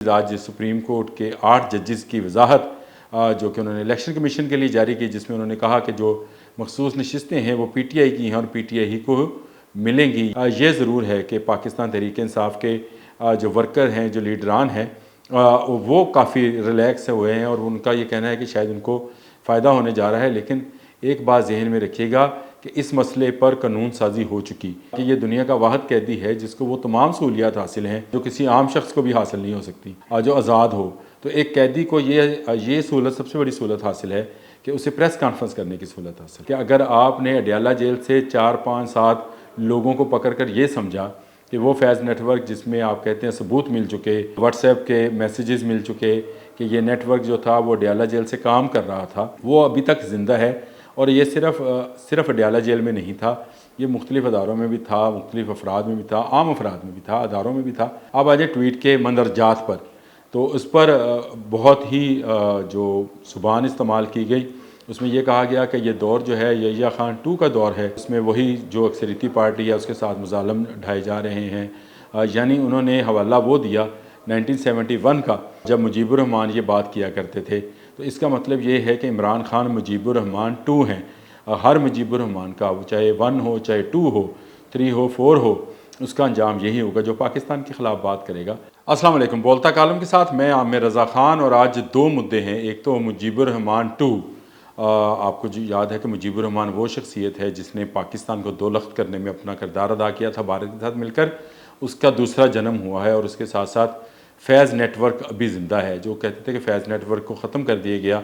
आज supreme court के 8 जजेस की वजाहत जो कि उन्होंने इलेक्शन कमीशन के लिए जारी की, जिसमें उन्होंने कहा कि जो मखसूस नशिस्तें हैं वो पीटीआई की हैं और पीटीआई ही को मिलेंगी। ये ज़रूर है कि पाकिस्तान तहरीक इंसाफ के जो वर्कर हैं, जो लीडरान हैं, वो काफ़ी रिलैक्स हुए हैं और उनका ये कहना है कि शायद उनको फ़ायदा होने जा रहा है। लेकिन एक बात जहन में रखिएगा कि इस मसले पर कानून साजी हो चुकी कि ये दुनिया का वाहिद कैदी है जिसको वो तमाम सहूलियात हासिल हैं जो किसी आम शख्स को भी हासिल नहीं हो सकती, जो आज़ाद हो। तो एक कैदी को ये सहूलत, सबसे बड़ी सहूलत हासिल है कि उसे प्रेस कॉन्फ्रेंस करने की सहूलत हासिल। कि अगर आपने अडयाला जेल से 4, 5, 7 लोगों को पकड़ कर ये समझा कि वो फैज़ नेटवर्क जिसमें आप कहते हैं सबूत मिल चुके, व्हाट्सएप के मैसेजेस मिल चुके कि ये नेटवर्क जो था वो अडयाला जेल से काम कर रहा था, वो अभी तक ज़िंदा है। और ये सिर्फ अडयाला जेल में नहीं था, ये मुख्तलिफ़ अदारों में भी था, मुख्तलिफ़ अफराद में भी था, आम अफराद में भी था, अदारों में भी था। अब आ जाए ट्वीट के मंदरजात पर, तो उस पर बहुत ही जो ज़ुबान इस्तेमाल की गई, उसमें यह कहा गया कि ये दौर जो है यहिया खान 2 का दौर है। उसमें वही जो अक्सरियती पार्टी है उसके साथ मुज़ालम ढाए जा रहे हैं। यानी उन्होंने हवाला वो दिया 1971 का, जब मुजीबुर रहमान ये बात किया करते थे। तो इसका मतलब ये है कि इमरान खान मुजीबुर रहमान 2 हैं। हर मुजीबुर रहमान का, चाहे 1 हो, चाहे 2 हो, 3 हो, 4 हो, उसका अंजाम यही होगा जो पाकिस्तान के ख़िलाफ़ बात करेगा। अस्सलाम वालेकुम। बोलता कालम के साथ मैं आमिर रज़ा ख़ान, और आज 2 मुद्दे हैं। एक तो मुजीबुर रहमान 2। आपको जो याद है कि मुजीबुर रहमान वो शख्सियत है जिसने पाकिस्तान को दो लख्त करने में अपना किरदार अदा किया था भारत के साथ मिलकर। उसका दूसरा जन्म हुआ है और उसके साथ साथ फैज़ नेटवर्क अभी ज़िंदा है। जो कहते थे कि फैज़ नेटवर्क को ख़त्म कर दिया गया,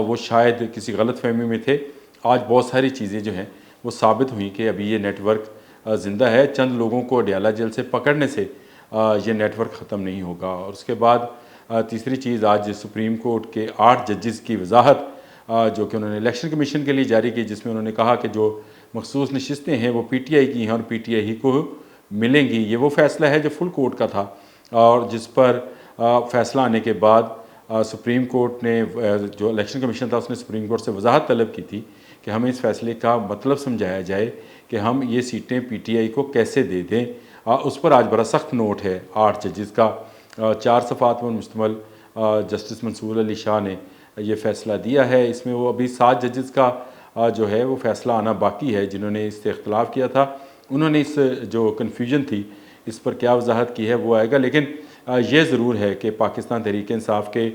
वो शायद किसी गलत फहमी में थे। आज बहुत सारी चीज़ें जो हैं वो साबित हुई कि अभी ये नेटवर्क ज़िंदा है। चंद लोगों को अडयाला जेल से पकड़ने से ये नेटवर्क ख़त्म नहीं होगा। और उसके बाद तीसरी चीज़, आज सुप्रीम कोर्ट के 8 जजेस की वजाहत जो कि उन्होंने इलेक्शन कमीशन के लिए जारी की, जिसमें उन्होंने कहा कि जो मखसूस नशिस्तें हैं वो पीटीआई की हैं और पीटीआई ही को मिलेंगी। ये वो फ़ैसला है जो फुल कोर्ट का था और जिस पर फ़ैसला आने के बाद सुप्रीम कोर्ट ने, जो इलेक्शन कमीशन था उसने सुप्रीम कोर्ट से वजाहत तलब की थी कि हमें इस फ़ैसले का मतलब समझाया जाए कि हम ये सीटें पीटीआई को कैसे दे दें। उस पर आज बड़ा सख्त नोट है 8 जजेस का। 4 सफ़ात पर मुश्तमिल जस्टिस मंसूर अली शाह ने ये फ़ैसला दिया है। इसमें वो अभी 7 जजेस का जो है वो फ़ैसला आना बाकी है, जिन्होंने इससे इख्तलाफ किया था। उन्होंने इस जो कन्फ्यूजन थी इस पर क्या वजाहत की है वो आएगा। लेकिन ये ज़रूर है कि पाकिस्तान तहरीक इंसाफ के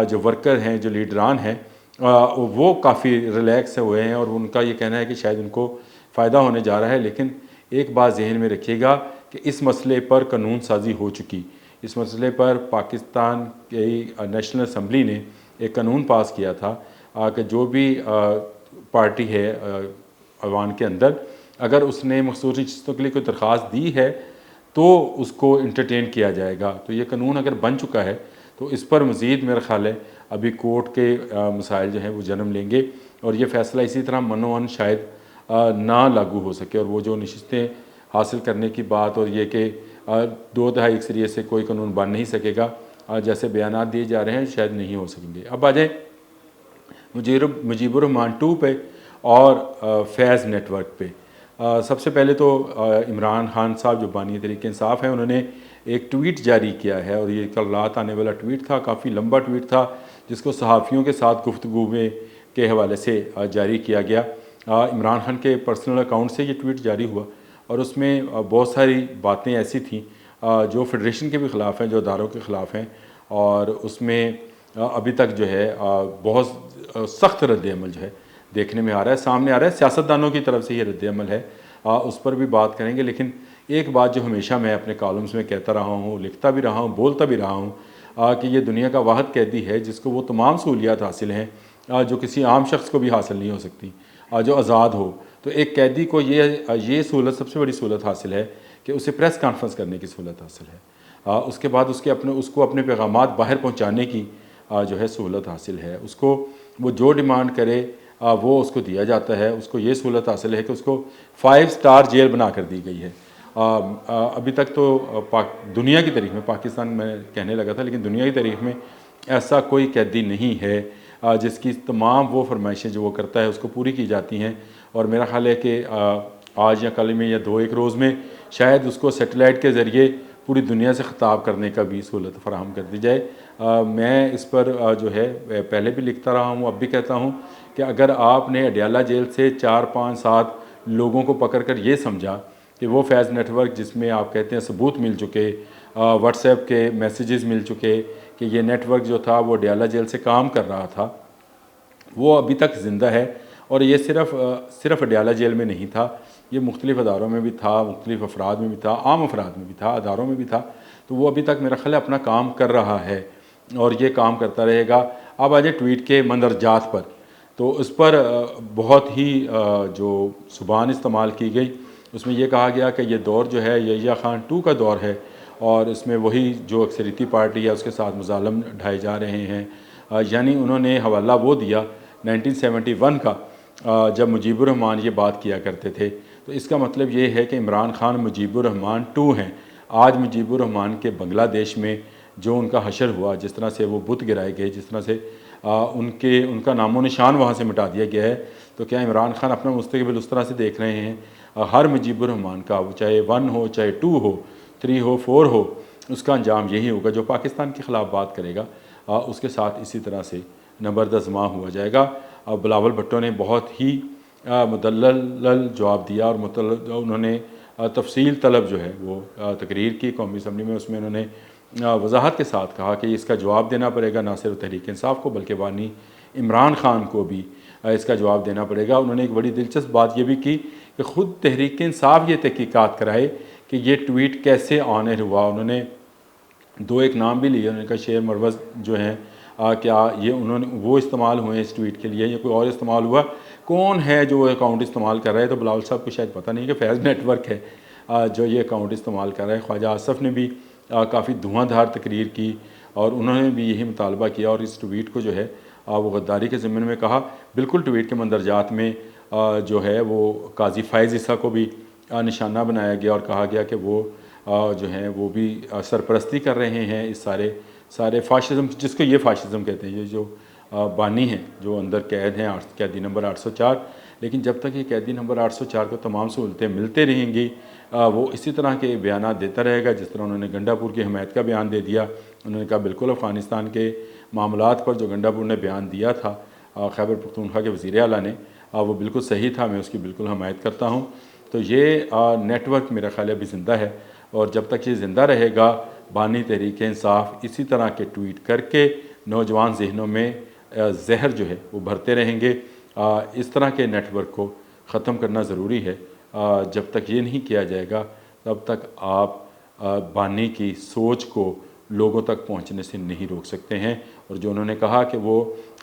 जो वर्कर हैं, जो लीडरान हैं, वो काफ़ी रिलैक्स हुए हैं और उनका ये कहना है कि शायद उनको फ़ायदा होने जा रहा है। लेकिन एक बात जहन में रखिएगा कि इस मसले पर कानून साजी हो चुकी। इस मसले पर पाकिस्तान की नेशनल असम्बली ने एक कानून पास किया था कि जो भी पार्टी है अवान के अंदर, अगर उसने मखसूस नशिस्तों के लिए कोई दरख्वास्त दी है तो उसको इंटरटेन किया जाएगा। तो ये कानून अगर बन चुका है तो इस पर मज़ीद मेरा ख़्याल है अभी कोर्ट के मसाइल जो हैं वो जन्म लेंगे और ये फ़ैसला इसी तरह मनोअन शायद ना लागू हो सके। और वो जो नशिस्तें हासिल करने की बात और ये कि 2 अक्सरियत से कोई कानून बन नहीं सकेगा, जैसे बयानात दिए जा रहे हैं, शायद नहीं हो सकेंगे। अब आ जाए मुजीबुर रहमान 2 पे और फैज़ नेटवर्क पे। सबसे पहले तो इमरान खान साहब जो बानी तहरीक इंसाफ हैं, उन्होंने एक ट्वीट जारी किया है और ये कल रात आने वाला ट्वीट था। काफ़ी लंबा ट्वीट था जिसको सहाफ़ियों के साथ गुफ्तगू में के हवाले से जारी किया गया। इमरान खान के पर्सनल अकाउंट से ये ट्वीट जारी हुआ और उसमें बहुत सारी बातें ऐसी थीं जो फेडरेशन के भी ख़िलाफ़ हैं, जो अदारों के ख़िलाफ़ हैं। और उसमें अभी तक जो है बहुत सख्त रद्द-ए-अमल जो है देखने में आ रहा है, सामने आ रहा है। सियासतदानों की तरफ से ये रद्द-ए-अमल है, उस पर भी बात करेंगे। लेकिन एक बात जो हमेशा मैं अपने कॉलम्स में कहता रहा हूँ, लिखता भी रहा हूँ, बोलता भी रहा हूँ कि ये दुनिया का वाहिद कैदी है जिसको वो तमाम सहूलियात हासिल हैं जो किसी आम शख्स को भी हासिल नहीं हो सकती, जो आज़ाद हो। तो एक कैदी को ये सहूलत, सबसे बड़ी सहूलत हासिल है कि उसे प्रेस कॉन्फ्रेंस करने की सहूलत हासिल है। उसके बाद उसको अपने पैगामात बाहर पहुँचाने की जो है सहूलत हासिल है। उसको वो जो डिमांड करे वो उसको दिया जाता है। उसको ये सहूलत हासिल है कि उसको 5 स्टार जेल बना कर दी गई है। अभी तक तो दुनिया की तारीख़ में, पाकिस्तान में कहने लगा था, लेकिन दुनिया की तारीख़ में ऐसा कोई कैदी नहीं है जिसकी तमाम वो फरमाइशें जो वो करता है उसको पूरी की जाती हैं। और मेरा ख़्याल है कि आज या कल में या 2-1 रोज़ में शायद उसको सैटेलाइट के ज़रिए पूरी दुनिया से ख़िताब करने का भी सहूलत फ़राहम कर दी जाए। मैं इस पर जो है पहले भी लिखता रहा हूँ, अब भी कहता हूँ कि अगर आपने अडयाला जेल से 4, 5, 7 लोगों को पकड़ कर ये समझा कि वो फैज़ नेटवर्क जिसमें आप कहते हैं सबूत मिल चुके, व्हाट्सएप के मैसेजेस मिल चुके कि ये नेटवर्क जो था वो अडयाला जेल से काम कर रहा था, वो अभी तक ज़िंदा है। और ये सिर्फ़ अडयाला जेल में नहीं था, ये मुख्तलिफ़ अदारों में भी था, मुख्तलिफ़ अफराद में भी था, आम अफराद में भी था, अदारों में भी था। तो वो अभी तक मेरा ख़्याल है अपना काम कर रहा है और ये काम करता रहेगा। अब आ जाए ट्वीट के मंदरजात पर, तो उस पर बहुत ही जो ज़ुबान इस्तेमाल की गई, उसमें ये कहा गया कि ये दौर जो है यहिया खान 2 का दौर है और इसमें वही जो अक्सरियती पार्टी है उसके साथ मुज़ालम ढाए जा रहे हैं। यानी उन्होंने हवाला वो दिया 1971 का, जब मुजीबुर रहमान ये बात किया करते थे। तो इसका मतलब ये है कि इमरान खान मुजीबुर रहमान 2 हैं। आज मुजीबुर रहमान के बांग्लादेश में जो उनका हशर हुआ, जिस तरह से वो बुत गिराए गए, जिस तरह से उनका नामो निशान वहाँ से मिटा दिया गया है, तो क्या इमरान खान अपना मुस्तकबिल उस तरह से देख रहे हैं? हर मुजीबुर रहमान का, वो चाहे 1 हो, चाहे 2 हो, 3 हो, 4 हो, उसका अंजाम यही होगा। जो पाकिस्तान के ख़िलाफ़ बात करेगा उसके साथ इसी तरह से नबरदज़मा हुआ जाएगा। बिलावल भुट्टो ने बहुत ही मुदल्लल जवाब दिया और उन्होंने तफसील तलब जो है वो तकरीर की कौमी असम्बली में, उसमें उन्होंने वजाहत के साथ कहा कि इसका जवाब देना पड़ेगा ना सिर्फ तहरीक इंसाफ को बल्कि बानी इमरान खान को भी इसका जवाब देना पड़ेगा। उन्होंने एक बड़ी दिलचस्प बात ये भी की कि ख़ुद तहरीक इंसाफ ये तहकीकात कराए कि ये ट्वीट कैसे ऑनर हुआ। उन्होंने 2 एक नाम भी लिए, उन्होंने कहा शेर मरवज़ जो हैं, क्या ये उन्होंने वो इस्तेमाल हुए इस ट्वीट के लिए या कोई और इस्तेमाल हुआ, कौन है जो अकाउंट इस्तेमाल कर रहा है? तो बिलावल साहब को शायद पता नहीं कि फैज़ नेटवर्क है जो ये अकाउंट इस्तेमाल कर रहा है। ख्वाजा आसफ़ ने भी काफ़ी धुआंधार तकरीर की और उन्होंने भी यही मुतालबा किया और इस ट्वीट को जो है वो गद्दारी के ज़िम्मन में कहा। बिल्कुल ट्वीट के मंदरजात में जो है वो काजी फ़ायज़ ईसा को भी निशाना बनाया गया और कहा गया कि वो जो हैं वो भी सरपरस्ती कर रहे हैं इस सारे फ़ाशिज़्म, जिसको ये फ़ाशिज़्म कहते हैं। ये जो बानी हैं जो अंदर कैद हैं, कैदी नंबर 804, लेकिन जब तक ये कैदी नंबर 804 को तमाम सहूलतें मिलते रहेंगी वो इसी तरह के बयान देता रहेगा। जिस तरह उन्होंने गंडापुर की हमायत का बयान दे दिया, उन्होंने कहा बिल्कुल अफ़गानिस्तान के मामलात पर जो गंडापुर ने बयान दिया था खैबर पख्तूनख्वा के वज़ीर आला ने, वो बिल्कुल सही था, मैं उसकी बिल्कुल हमायत करता हूँ। तो ये नेटवर्क मेरा ख़्याल है अभी ज़िंदा है और जब तक ये ज़िंदा रहेगा बानी तहरीक इंसाफ इसी तरह के ट्वीट करके नौजवान जहनों में जहर जो है वो भरते रहेंगे। इस तरह के नेटवर्क को ख़त्म करना ज़रूरी है। जब तक ये नहीं किया जाएगा तब तक आप बानी की सोच को लोगों तक पहुंचने से नहीं रोक सकते हैं। और जो उन्होंने कहा कि वो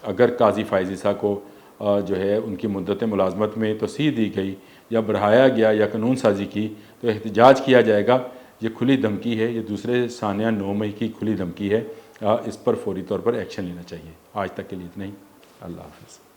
अगर काजी फ़ायज़ ईसा को जो है उनकी मुद्दत मुलाजमत में तोसी दी गई या बढ़ाया गया या कानून साजी की तो एहतजाज किया जाएगा। ये खुली धमकी है, ये दूसरे सानिया 9 मई की खुली धमकी है। इस पर फौरी तौर पर एक्शन लेना चाहिए। आज तक के लिए इतना ही। अल्लाह हाफ़िज़।